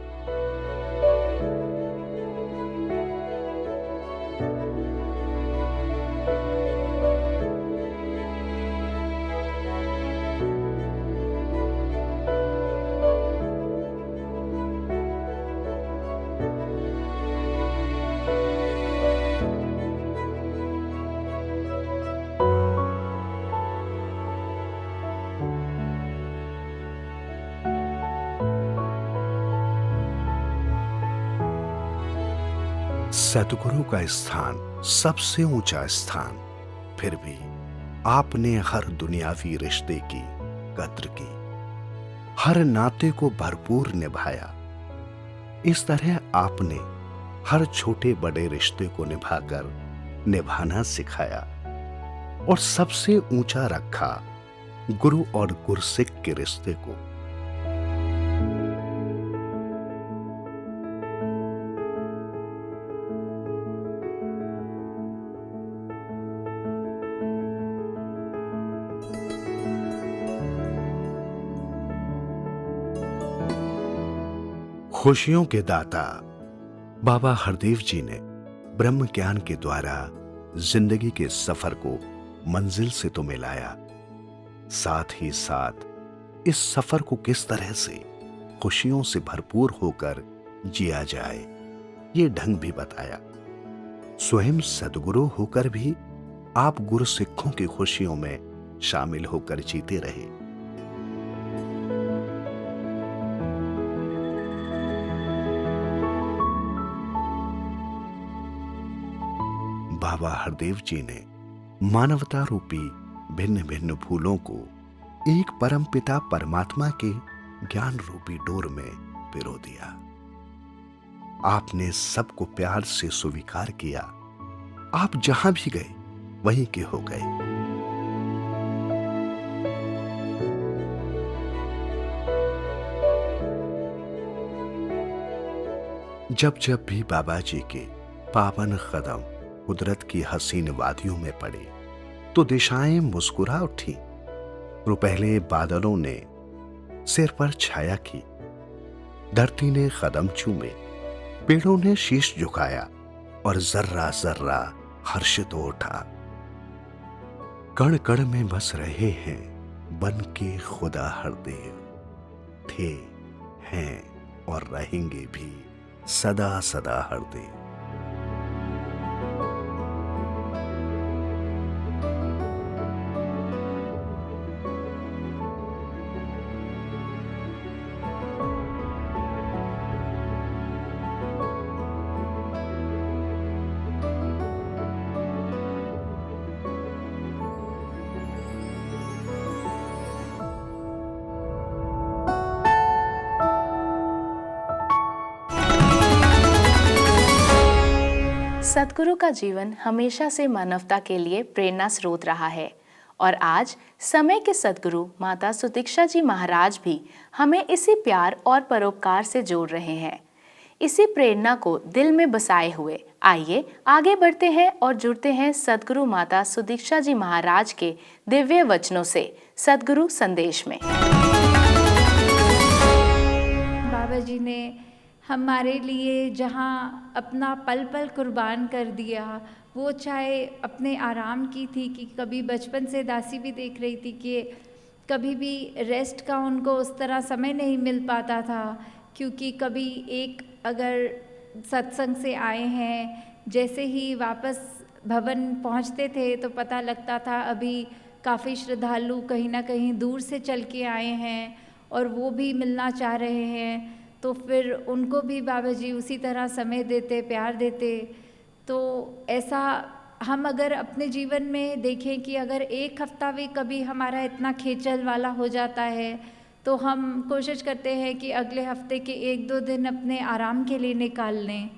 सतगुरु का स्थान सबसे ऊंचा स्थान, फिर भी आपने हर दुनियावी रिश्ते की कद्र की, हर नाते को भरपूर निभाया। इस तरह आपने हर छोटे बड़े रिश्ते को निभाकर निभाना सिखाया और सबसे ऊंचा रखा गुरु और गुरसिक के रिश्ते को। खुशियों के दाता बाबा हरदेव जी ने ब्रह्म ज्ञान के द्वारा जिंदगी के सफर को मंजिल से तो मिलाया, साथ ही साथ इस सफर को किस तरह से खुशियों से भरपूर होकर जिया जाए ये ढंग भी बताया। स्वयं सद्गुरु होकर भी आप गुरु सिखों की खुशियों में शामिल होकर जीते रहे। बाबा हरदेव जी ने मानवता रूपी भिन्न भिन्न फूलों को एक परम पिता परमात्मा के ज्ञान रूपी डोर में पिरो दिया। आपने सबको प्यार से स्वीकार किया। आप जहां भी गए वहीं के हो गए। जब जब भी बाबा जी के पावन कदम कुदरत की हसीन वादियों में पड़े तो दिशाएं मुस्कुरा उठी। रुपहले बादलों ने सिर पर छाया की, धरती ने कदम चूमे, पेड़ों ने शीश झुकाया और जर्रा जर्रा हर्षित हो उठा। कण कण में बस रहे हैं बन के खुदा हरदेव, थे, हैं और रहेंगे भी सदा सदा हरदेव। सद्गुरु का जीवन हमेशा से मानवता के लिए प्रेरणा स्रोत रहा है और आज समय के सद्गुरु माता सुदीक्षा जी महाराज भी हमें इसी प्यार और परोपकार से जोड़ रहे हैं। इसी प्रेरणा को दिल में बसाए हुए आइए आगे बढ़ते हैं और जुड़ते हैं सद्गुरु माता सुदीक्षा जी महाराज के दिव्य वचनों से सद्गुरु संदेश में। बाबा जी ने हमारे लिए जहाँ अपना पल पल कुर्बान कर दिया, वो चाहे अपने आराम की थी कि कभी बचपन से दासी भी देख रही थी कि कभी भी रेस्ट का उनको उस तरह समय नहीं मिल पाता था, क्योंकि कभी एक अगर सत्संग से आए हैं, जैसे ही वापस भवन पहुंचते थे तो पता लगता था अभी काफ़ी श्रद्धालु कहीं ना कहीं दूर से चल के आए हैं और वो भी मिलना चाह रहे हैं, तो फिर उनको भी बाबा जी उसी तरह समय देते, प्यार देते। तो ऐसा हम अगर अपने जीवन में देखें कि अगर एक हफ्ता भी कभी हमारा इतना खेचल वाला हो जाता है तो हम कोशिश करते हैं कि अगले हफ्ते के 1-2 दिन अपने आराम के लिए निकाल लें,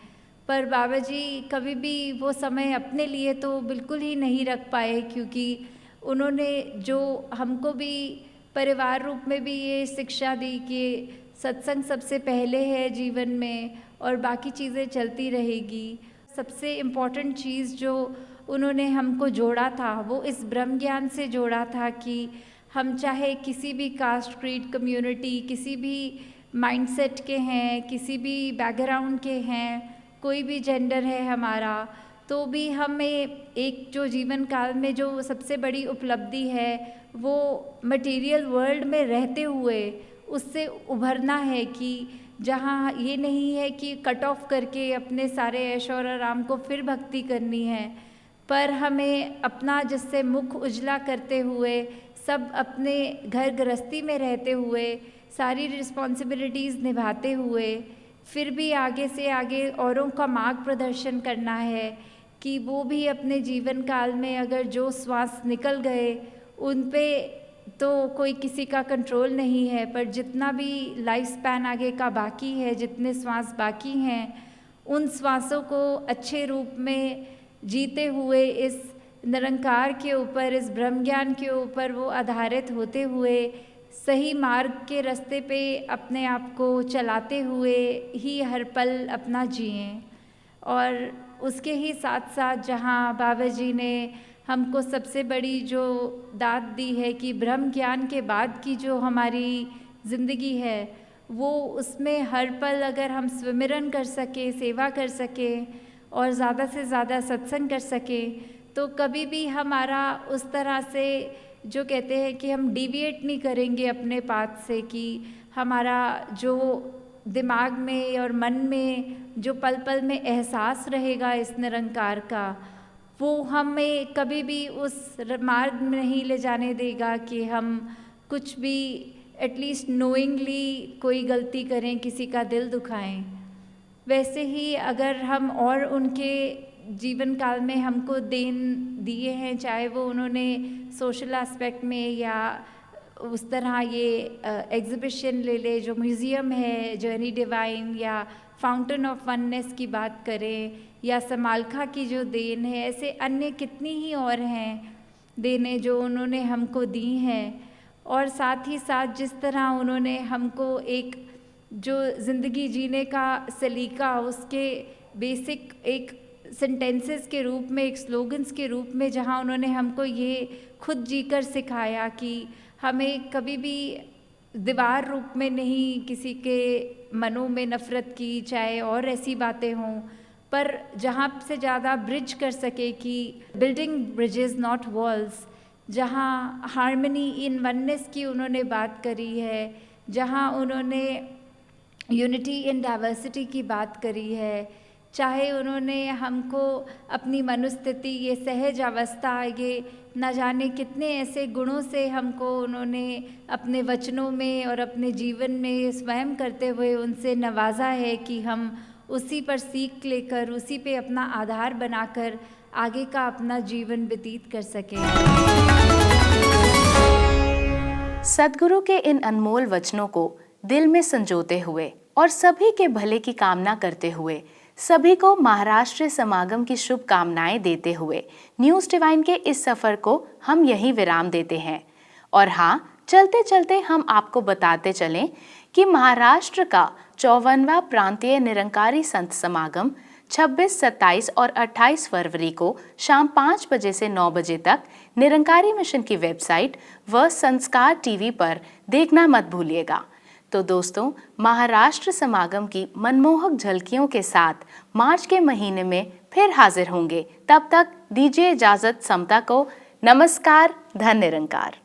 पर बाबा जी कभी भी वो समय अपने लिए तो बिल्कुल ही नहीं रख पाए, क्योंकि उन्होंने जो हमको भी परिवार रूप में भी ये शिक्षा दी कि सत्संग सबसे पहले है जीवन में और बाकी चीज़ें चलती रहेगी। सबसे इम्पॉर्टेंट चीज़ जो उन्होंने हमको जोड़ा था वो इस ब्रह्म ज्ञान से जोड़ा था कि हम चाहे किसी भी कास्ट, क्रीड, कम्युनिटी, किसी भी माइंडसेट के हैं, किसी भी बैकग्राउंड के हैं, कोई भी जेंडर है हमारा, तो भी हमें एक जो जीवन काल में जो सबसे बड़ी उपलब्धि है वो मटेरियल वर्ल्ड में रहते हुए उससे उभरना है, कि जहाँ ये नहीं है कि कट ऑफ करके अपने सारे ऐश और आराम को फिर भक्ति करनी है, पर हमें अपना जिससे मुख उजला करते हुए, सब अपने घर गृहस्थी में रहते हुए, सारी रिस्पॉन्सिबिलिटीज़ निभाते हुए, फिर भी आगे से आगे औरों का मार्ग प्रदर्शन करना है कि वो भी अपने जीवन काल में अगर जो श्वास निकल गए उन पे तो कोई किसी का कंट्रोल नहीं है, पर जितना भी लाइफ स्पैन आगे का बाकी है, जितने श्वास बाकी हैं, उन श्वासों को अच्छे रूप में जीते हुए इस निरंकार के ऊपर, इस ब्रह्म ज्ञान के ऊपर वो आधारित होते हुए सही मार्ग के रास्ते पे अपने आप को चलाते हुए ही हर पल अपना जिएं। और उसके ही साथ साथ जहाँ बाबा जी ने हमको सबसे बड़ी जो दात दी है कि ब्रह्म ज्ञान के बाद की जो हमारी ज़िंदगी है वो उसमें हर पल अगर हम स्विमिरन कर सकें, सेवा कर सकें और ज़्यादा से ज़्यादा सत्संग कर सकें, तो कभी भी हमारा उस तरह से जो कहते हैं कि हम डिविएट नहीं करेंगे अपने पाथ से, कि हमारा जो दिमाग में और मन में जो पल पल में एहसास रहेगा इस निरंकार का, वो हमें कभी भी उस मार्ग में नहीं ले जाने देगा कि हम कुछ भी एटलीस्ट नोइंगली कोई गलती करें, किसी का दिल दुखाएं। वैसे ही अगर हम और उनके जीवन काल में हमको देन दिए हैं, चाहे वो उन्होंने सोशल एस्पेक्ट में या उस तरह ये एग्ज़िबिशन ले ले जो म्यूज़ियम है जर्नी डिवाइन, या फाउंटेन ऑफ वननेस की बात करें, या समालखा की जो देन है, ऐसे अन्य कितनी ही और हैं देने जो उन्होंने हमको दी हैं। और साथ ही साथ जिस तरह उन्होंने हमको एक जो ज़िंदगी जीने का सलीका, उसके बेसिक एक सेंटेंसेस के रूप में, एक स्लोगन्स के रूप में, जहाँ उन्होंने हमको ये खुद जीकर सिखाया कि हमें कभी भी दीवार रूप में नहीं किसी के मनों में नफ़रत की, चाहे और ऐसी बातें हों, पर जहाँ से ज़्यादा ब्रिज कर सके कि बिल्डिंग ब्रिजेस नॉट वॉल्स, जहाँ हार्मनी इन वननेस की उन्होंने बात करी है, जहाँ उन्होंने यूनिटी इन डाइवर्सिटी की बात करी है, चाहे उन्होंने हमको अपनी मनुस्थिति, ये सहज अवस्था, ये न जाने कितने ऐसे गुणों से हमको उन्होंने अपने वचनों में और अपने जीवन में स्वयं करते हुए उनसे नवाजा है कि हम उसी पर सीख लेकर, उसी पे अपना आधार बनाकर आगे का अपना जीवन व्यतीत कर सकें। सद्गुरु के इन अनमोल वचनों को दिल में संजोते हुए और सभी के भले की कामना करते हुए सभी को महाराष्ट्र समागम की शुभकामनाएं देते हुए न्यूज़ डिवाइन के इस सफ़र को हम यहीं विराम देते हैं। और हाँ, चलते चलते हम आपको बताते चलें कि महाराष्ट्र का 54वां प्रांतीय निरंकारी संत समागम 26, 27 और 28 फरवरी को शाम 5 बजे से 9 बजे तक निरंकारी मिशन की वेबसाइट व संस्कार टीवी पर देखना मत भूलिएगा। तो दोस्तों, महाराष्ट्र समागम की मनमोहक झलकियों के साथ मार्च के महीने में फिर हाजिर होंगे। तब तक दीजिए इजाज़त समता को। नमस्कार, धन निरंकार।